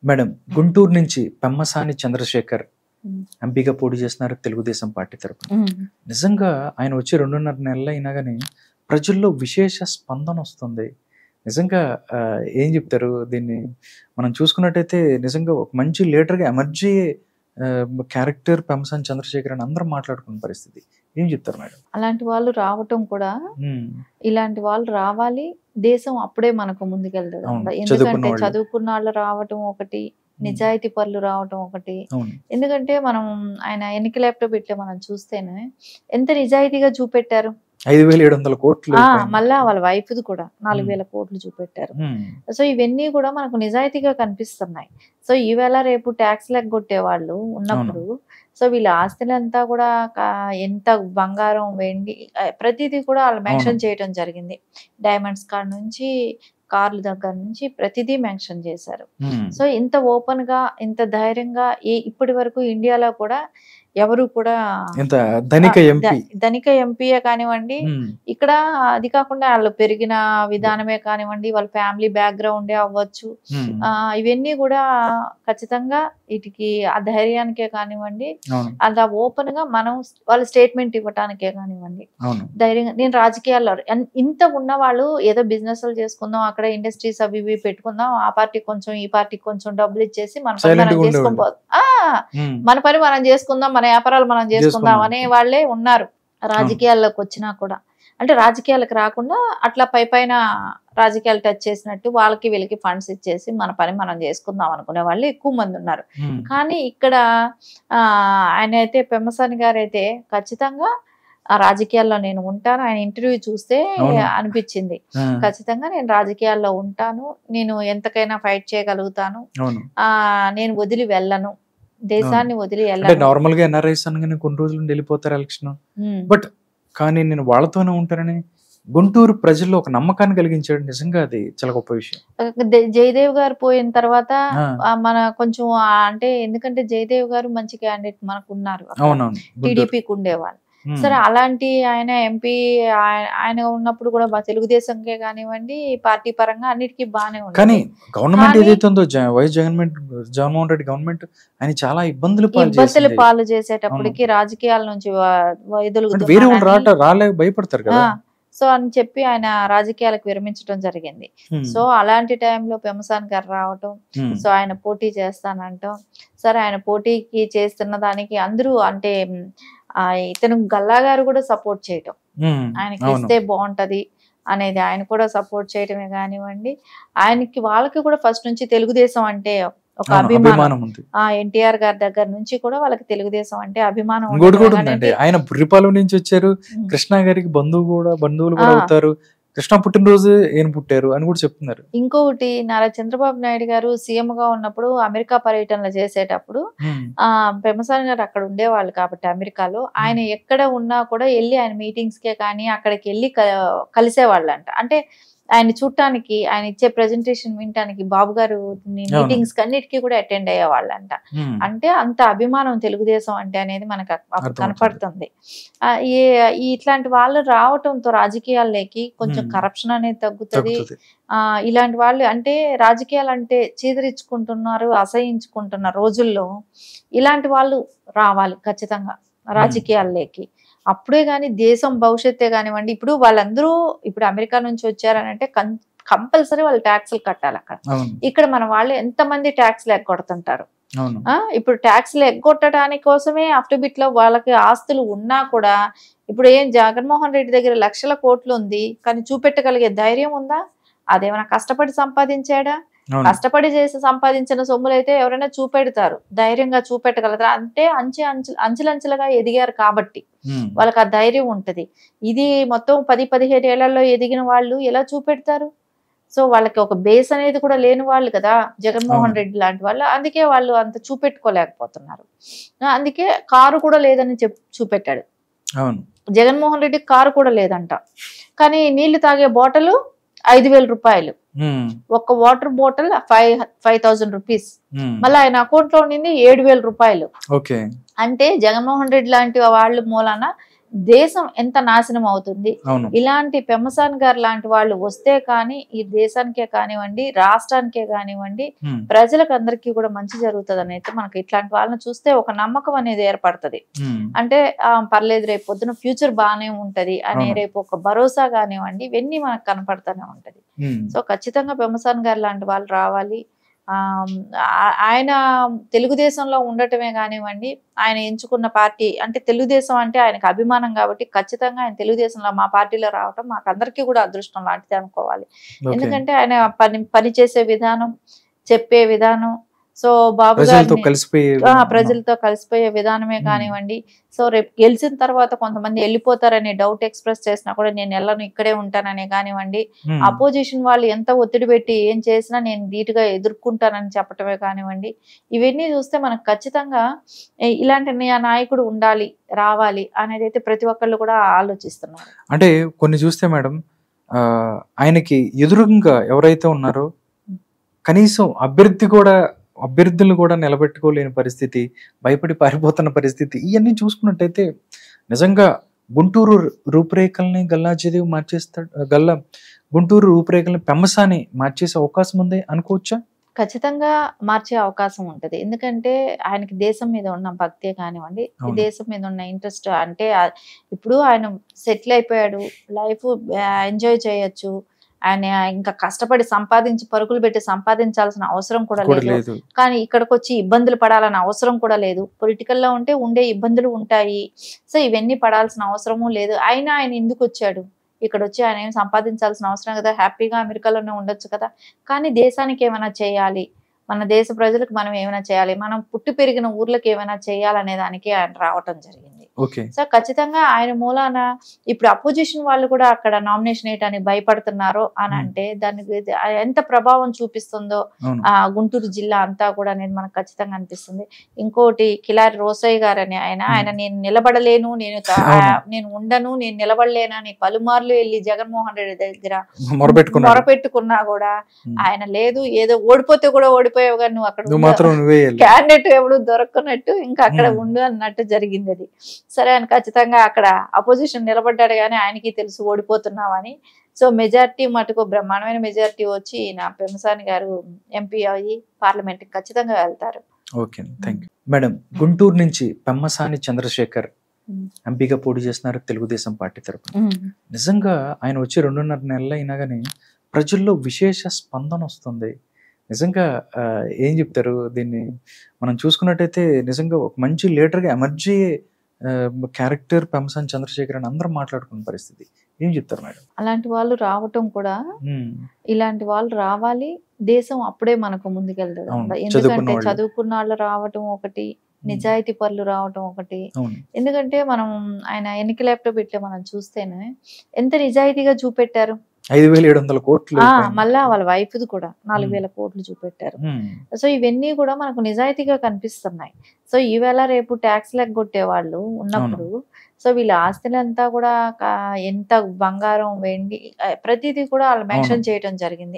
Madam Guntur నుంచి పెమ్మసాని చంద్రశేఖర్ ఎంపీగా పోటీ చేస్తున్నారు తెలుగుదేశం పార్టీ తరపున. నిజంగా ఆయన వచ్చి 2.5 నెలలు అయినా కానీ ప్రజల్లో విశేష స్పందన వస్తుంది. నిజంగా ఏం చెప్తారు దీన్ని? మనం చూసుకున్నట్టయితే నిజంగా ఒక మంచి లీడర్గా ఎమర్జీ క్యారెక్టర్ పెమ్మసాని చంద్రశేఖర్ అని అందరూ మాట్లాడుకున్న పరిస్థితి. ఏం చెప్తారు మేడం? అలాంటి వాళ్ళు రావటం కూడా, ఇలాంటి వాళ్ళు రావాలి, దేశం అప్పుడే మనకు ముందుకెళ్తుంది. ఎందుకంటే చదువుకున్న వాళ్ళు రావటం ఒకటి, నిజాయితీ పనులు రావటం ఒకటి. ఎందుకంటే మనం ఆయన ఎన్నికల ల్యాప్టాప్ పెట్టి మనం చూస్తేనే ఎంత నిజాయితీగా చూపెట్టారు. 5,700 కోట్లు, మళ్ళా వాళ్ళ వైఫ్ది కూడా 4,000 కోట్లు చూపెట్టారు. సో ఇవన్నీ కూడా మనకు నిజాయితీగా కనిపిస్తున్నాయి. సో ఈవేళ రేపు ట్యాక్స్ లెగ్గొట్టే వాళ్ళు ఉన్నప్పుడు, సో వీళ్ళ ఆస్తులంతా కూడా ఎంత బంగారం, వెండి, ప్రతిదీ కూడా వాళ్ళు మెన్షన్ చేయడం జరిగింది. డైమండ్స్ కాడ నుంచి కార్ల దగ్గర నుంచి ప్రతిదీ మెన్షన్ చేశారు. సో ఇంత ఓపెన్ గా, ఇంత ధైర్యంగా ఇప్పటి వరకు ఇండియాలో కూడా ఎవరు కూడా ధనిక ఎంపీయే కానివ్వండి, ఇక్కడ అది కాకుండా వాళ్ళు పెరిగిన విధానమే కానివ్వండి, వాళ్ళ ఫ్యామిలీ బ్యాక్గ్రౌండే అవ్వచ్చు, ఇవన్నీ కూడా ఖచ్చితంగా వీటికి ఆ ధైర్యానికే కానివ్వండి, అలా ఓపెన్ గా మనం వాళ్ళ స్టేట్మెంట్ ఇవ్వటానికే కానివ్వండి, ధైర్యంగా నేను రాజకీయాల్లో ఇంత ఉన్న వాళ్ళు ఏదో బిజినెస్లు చేసుకుందాం, అక్కడ ఇండస్ట్రీస్ అవి ఇవి పెట్టుకుందాం, ఆ పార్టీ కొంచెం ఈ పార్టీకి కొంచెం డబ్బులు ఇచ్చేసి మన పని మనం చేసుకోబోదు, మన పని మనం చేసుకుందాం, మన వ్యాపారాలు మనం చేసుకుందాం అనే వాళ్ళే ఉన్నారు రాజకీయాల్లోకి వచ్చినా కూడా. అంటే రాజకీయాలకు రాకుండా అట్లా పైన రాజకీయాలు టచ్ చేసినట్టు వాళ్ళకి వీళ్ళకి ఫండ్స్ ఇచ్చేసి మన పని మనం చేసుకుందాం అనుకునే వాళ్ళు ఎక్కువ మంది ఉన్నారు. కానీ ఇక్కడ ఆయన అయితే, పెమ్మసాని గారు అయితే ఖచ్చితంగా ఆ రాజకీయాల్లో నేను ఉంటాను. ఆయన ఇంటర్వ్యూ చూస్తే అనిపించింది, ఖచ్చితంగా నేను రాజకీయాల్లో ఉంటాను, నేను ఎంతకైనా ఫైట్ చేయగలుగుతాను, నేను వదిలి వెళ్ళను, దేశాన్ని వదిలి వెళ్ళను. నార్మల్ గా ఎన్ఆర్ఐస్ అనగానే కొన్ని రోజులు వెళ్ళిపోతారు ఎలక్షన్, బట్ కానీ నేను వాళ్ళతోనే ఉంటానని గుంటూరు ప్రజల్లో ఒక నమ్మకాన్ని కలిగించాడు. నిజంగా అది చాలా గొప్ప విషయం. జయదేవ్ గారు పోయిన తర్వాత మన కొంచెం అంటే, ఎందుకంటే జయదేవ్ గారు మంచి క్యాండిడేట్ మనకు ఉన్నారు, టీడీపీకి ఉండేవాళ్ళు. సరే అలాంటి ఆయన ఎంపీ ఆయన ఉన్నప్పుడు కూడా తెలుగుదేశంకే కానివ్వండి, పార్టీ పరంగా అన్నిటికీ బాగానే ఉంది. కానీ గవర్నమెంట్ ఏదైతే ఉందో వైఎస్ జగన్మోహన్ రెడ్డి గవర్నమెంట్ ఆయన చాలా ఇబ్బందులు పాలు చేసేటప్పటికి రాజకీయాల నుంచి భయపడతారు కదా. సో అని చెప్పి ఆయన రాజకీయాలకు విరమించడం జరిగింది. సో అలాంటి టైంలో పెమ్మసాని గారు రావటం, సో ఆయన పోటీ చేస్తానంటాం. సరే ఆయన పోటీకి చేస్తున్న దానికి అందరూ అంటే ఇతను గల్లా గారు కూడా సపోర్ట్ చేయటం, ఆయనకి ఇస్తే బాగుంటది అనేది ఆయన కూడా సపోర్ట్ చేయటమే కానివ్వండి, ఆయనకి వాళ్ళకి కూడా ఫస్ట్ నుంచి తెలుగుదేశం అంటే ఒక అభిమానం. ఎన్టీఆర్ గారి దగ్గర నుంచి కూడా వాళ్ళకి తెలుగుదేశం అంటే అభిమానం. ఆయన బుర్రిపాలెం నుంచి వచ్చారు, కృష్ణ గారికి బంధువులు కూడా అవుతారు, కృష్ణ పుట్టినరోజు ఏం పుట్టారు అని కూడా చెప్తున్నారు. ఇంకొకటి, నారా చంద్రబాబు నాయుడు గారు సీఎం గా ఉన్నప్పుడు అమెరికా పర్యటనలు చేసేటప్పుడు పెమ్మసాని గారు అక్కడ ఉండేవాళ్ళు కాబట్టి అమెరికాలో, ఆయన ఎక్కడ ఉన్నా కూడా వెళ్ళి ఆయన మీటింగ్స్ కే కానీ అక్కడికి వెళ్ళి కలిసేవాళ్ళంట. అంటే ఆయన చూడటానికి, ఆయన ఇచ్చే ప్రెజెంటేషన్ వినటానికి, బాబు గారు మీటింగ్స్ అన్నిటికీ కూడా అటెండ్ అయ్యేవాళ్ళంట. అంటే అంత అభిమానం తెలుగుదేశం అంటే అనేది మనకు కనపడుతుంది. ఇట్లాంటి వాళ్ళు రావటంతో రాజకీయాల్లోకి కొంచెం కరప్షన్ అనేది తగ్గుతుంది. ఇలాంటి వాళ్ళు అంటే రాజకీయాలు అంటే చీదరించుకుంటున్నారు, అసహించుకుంటున్న రోజుల్లో ఇలాంటి వాళ్ళు రావాలి ఖచ్చితంగా రాజకీయాల్లోకి. అప్పుడే గాని దేశం భవిష్యత్తే కానివ్వండి. ఇప్పుడు వాళ్ళందరూ ఇప్పుడు అమెరికా నుంచి వచ్చారని అంటే కంపల్సరీ వాళ్ళు ట్యాక్స్లు కట్టాలి అక్కడ. ఇక్కడ మన వాళ్ళు ఎంతమంది ట్యాక్స్లు ఎగ్గొడుతుంటారు. ఇప్పుడు ట్యాక్స్లు ఎగ్గొట్టడానికి కోసమే అఫ్టర్బిట్ లో వాళ్ళకి ఆస్తులు ఉన్నా కూడా, ఇప్పుడు ఏం జగన్మోహన్ రెడ్డి దగ్గర లక్షల కోట్లు ఉంది, కానీ చూపెట్టగలిగే ధైర్యం ఉందా? అదేమైనా కష్టపడి సంపాదించాడా? కష్టపడి చేసి సంపాదించిన సొమ్ములైతే ఎవరైనా చూపెడతారు, ధైర్యంగా చూపెట్టగలుగుతారు. అంటే అంచెలంచెలుగా ఎదిగారు కాబట్టి వాళ్ళకి ఆ ధైర్యం ఉంటది. ఇది మొత్తం 10-15 ఏళ్లలో ఎదిగిన వాళ్ళు ఎలా చూపెడతారు? సో వాళ్ళకి ఒక బేస్ అనేది కూడా లేని వాళ్ళు కదా జగన్మోహన్ రెడ్డి లాంటి వాళ్ళు. అందుకే వాళ్ళు అంత చూపెట్టుకోలేకపోతున్నారు. అందుకే కారు కూడా లేదని చూపెట్టాడు జగన్మోహన్ రెడ్డి. కారు కూడా లేదంట, కానీ నీళ్లు తాగే బాటిల్ 5,000 రూపాయలు, ఒక వాటర్ బాటిల్ 5,000 రూపీస్, మళ్ళీ ఆయన అకౌంట్ లో ఉండింది 7,000 రూపాయలు. అంటే జగన్మోహన్ రెడ్డి లాంటి వాళ్ళు మూలాన దేశం ఎంత నాశనం అవుతుంది. అవును. ఇలాంటి పెమ్మసాని గారు లాంటి వాళ్ళు వస్తే కానీ ఈ దేశానికే కానివ్వండి, రాష్ట్రానికే కానివ్వండి, ప్రజలకు అందరికీ కూడా మంచి జరుగుతుంది అని అయితే మనకి ఇట్లాంటి వాళ్ళని చూస్తే ఒక నమ్మకం అనేది ఏర్పడుతుంది. అంటే పర్లేదు రేపు పొద్దున ఫ్యూచర్ బాగానే ఉంటది అనే రేపు ఒక భరోసా కానివ్వండి, ఇవన్నీ మనకు కనపడుతూనే ఉంటది. సో ఖచ్చితంగా పెమ్మసాని గారు లాంటి వాళ్ళు రావాలి. ఆయన తెలుగుదేశంలో ఉండటమే కానివ్వండి, ఆయన ఎంచుకున్న పార్టీ అంటే తెలుగుదేశం అంటే ఆయనకు అభిమానం కాబట్టి ఖచ్చితంగా ఆయన తెలుగుదేశంలో మా పార్టీలో రావటం మాకు అందరికీ కూడా అదృష్టం లాంటిది అనుకోవాలి. ఎందుకంటే ఆయన పని చేసే విధానం, చెప్పే విధానం, సో బాబు గారితో కలిసిపోయే విధానమే కానివ్వండి. సో రేపు గెలిచిన తర్వాత కొంతమంది వెళ్ళిపోతారనే డౌట్ ఎక్స్ప్రెస్ చేసినా కూడా నేను వెళ్ళను ఇక్కడే ఉంటాననే కానివ్వండి, అపోజిషన్ వాళ్ళు ఎంత ఒత్తిడి పెట్టి ఏం చేసినా నేను ధీటుగా ఎదుర్కొంటానని చెప్పటమే కానివ్వండి, ఇవన్నీ చూస్తే మనకు ఖచ్చితంగా ఇలాంటి నాయకుడు ఉండాలి, రావాలి అనేది అయితే ప్రతి ఒక్కళ్ళు కూడా ఆలోచిస్తున్నారు. అంటే కొన్ని చూస్తే మేడం ఆయనకి ఎదురుగా ఎవరైతే ఉన్నారో కనీసం అభ్యర్థులను కూడా నిలబెట్టుకోలేని పరిస్థితి, భయపడి పారిపోతున్న పరిస్థితి, ఇవన్నీ చూసుకున్నట్టయితే నిజంగా గుంటూరు రూపురేఖల్ని గల్లాజీదేవి గుంటూరు రూపురేఖల్ని పెమ్మసాని మార్చేసే అవకాశం ఉంది అనుకోవచ్చా? ఖచ్చితంగా మార్చే అవకాశం ఉంటది. ఎందుకంటే ఆయనకి దేశం మీద ఉన్న భక్తే కానివ్వండి, దేశం మీద ఉన్న ఇంట్రెస్ట్, అంటే ఇప్పుడు ఆయన సెటిల్ అయిపోయాడు, లైఫ్ ఎంజాయ్ చేయొచ్చు, ఆయన ఇంకా కష్టపడి సంపాదించి పరుగులు పెట్టి సంపాదించాల్సిన అవసరం కూడా లేదు. కానీ ఇక్కడికి వచ్చి ఇబ్బందులు పడాలన్న అవసరం కూడా లేదు. పొలిటికల్ లో ఉంటే ఉండే ఇబ్బందులు ఉంటాయి, సో ఇవన్నీ పడాల్సిన అవసరము లేదు. అయినా ఆయన ఎందుకు వచ్చాడు? ఇక్కడ వచ్చి ఆయన ఏం సంపాదించాల్సిన అవసరం కదా, హ్యాపీగా అమెరికాలోనే ఉండొచ్చు కదా. కానీ దేశానికి ఏమైనా చేయాలి, మన దేశ ప్రజలకు మనం ఏమైనా చేయాలి, మనం పుట్టి పెరిగిన ఊర్లకు ఏమైనా చేయాలనే దానికి ఆయన రావటం జరిగింది. సో ఖచ్చితంగా ఆయన మూలాన ఇప్పుడు అపోజిషన్ వాళ్ళు కూడా అక్కడ నామినేషన్ వేయడానికి భయపడుతున్నారో అని అంటే దానికి ఎంత ప్రభావం చూపిస్తుందో ఆ గుంటూరు జిల్లా అంతా కూడా అనేది మనకు ఖచ్చితంగా అనిపిస్తుంది. ఇంకోటి కిలారి రోసయ్య గారు అని ఆయన నేను నిలబడలేను, నేను ఉండను, నేను నిలబడలేనని పలుమార్లు వెళ్ళి జగన్మోహన్ రెడ్డి దగ్గర మొరపెట్టుకున్నా కూడా ఆయన లేదు, ఏదో ఓడిపోతే కూడా ఓడిపోయావు కానీ నువ్వు అక్కడ క్యాండిడేట్ ఎవడు దొరకనట్టు ఇంకా అక్కడ ఉండు అన్నట్టు జరిగింది. అది సరే అని ఖచ్చితంగా అక్కడ అపోజిషన్ నిలబడ్డాడు కానీ ఆయనకి తెలుసు ఓడిపోతున్నామని. సో మెజార్టీ మటుకు బ్రహ్మాండమైన మెజార్టీ వచ్చి నా పెమ్మసాని గారు ఎంపీ అయ్యి పార్లమెంట్ కి ఖచ్చితంగా వెళ్తారు. Okay, thank you madam. Guntur నుంచి పెమ్మసాని చంద్రశేఖర్ ఎంపీగా పోటీ చేస్తున్నారు తెలుగుదేశం పార్టీ తరఫున. నిజంగా ఆయన వచ్చి 2.5 నెలలు అయినా కానీ ప్రజల్లో విశేష స్పందన వస్తుంది. నిజంగా ఏం చెప్తారు దీన్ని? మనం చూసుకున్నట్టయితే నిజంగా ఒక మంచి లీడర్గా ఎమర్జీ క్యారెక్టర్ పెమ్మసాని చంద్రశేఖర్ అని అందరూ మాట్లాడుకున్న పరిస్థితి. ఏం చెప్తారు మేడం? అలాంటి వాళ్ళు రావటం కూడా, ఇలాంటి వాళ్ళు రావాలి, దేశం అప్పుడే మనకు ముందుకెళ్తుంది. ఎందుకంటే చదువుకున్న వాళ్ళు రావటం ఒకటి, నిజాయితీ పనులు రావటం ఒకటి. ఎందుకంటే మనం ఆయన ఎన్నిక ల్యాప్టాప్ ఇట్లా మనం చూస్తేనే ఎంత నిజాయితీగా చూపెట్టారు. 5,700 కోట్లు, మళ్ళా వాళ్ళ వైఫ్ ది కూడా 4,000 కోట్లు చూపెట్టారు. సో ఇవన్నీ కూడా మనకు నిజాయితీగా కనిపిస్తున్నాయి. సో ఈవేళ రేపు ట్యాక్స్ లెగ్గొట్టే వాళ్ళు ఉన్నప్పుడు సో వీళ్ళ ఆస్తులంతా కూడా ఎంత బంగారం, వెండి, ప్రతిదీ కూడా వాళ్ళు మెన్షన్ చేయడం జరిగింది.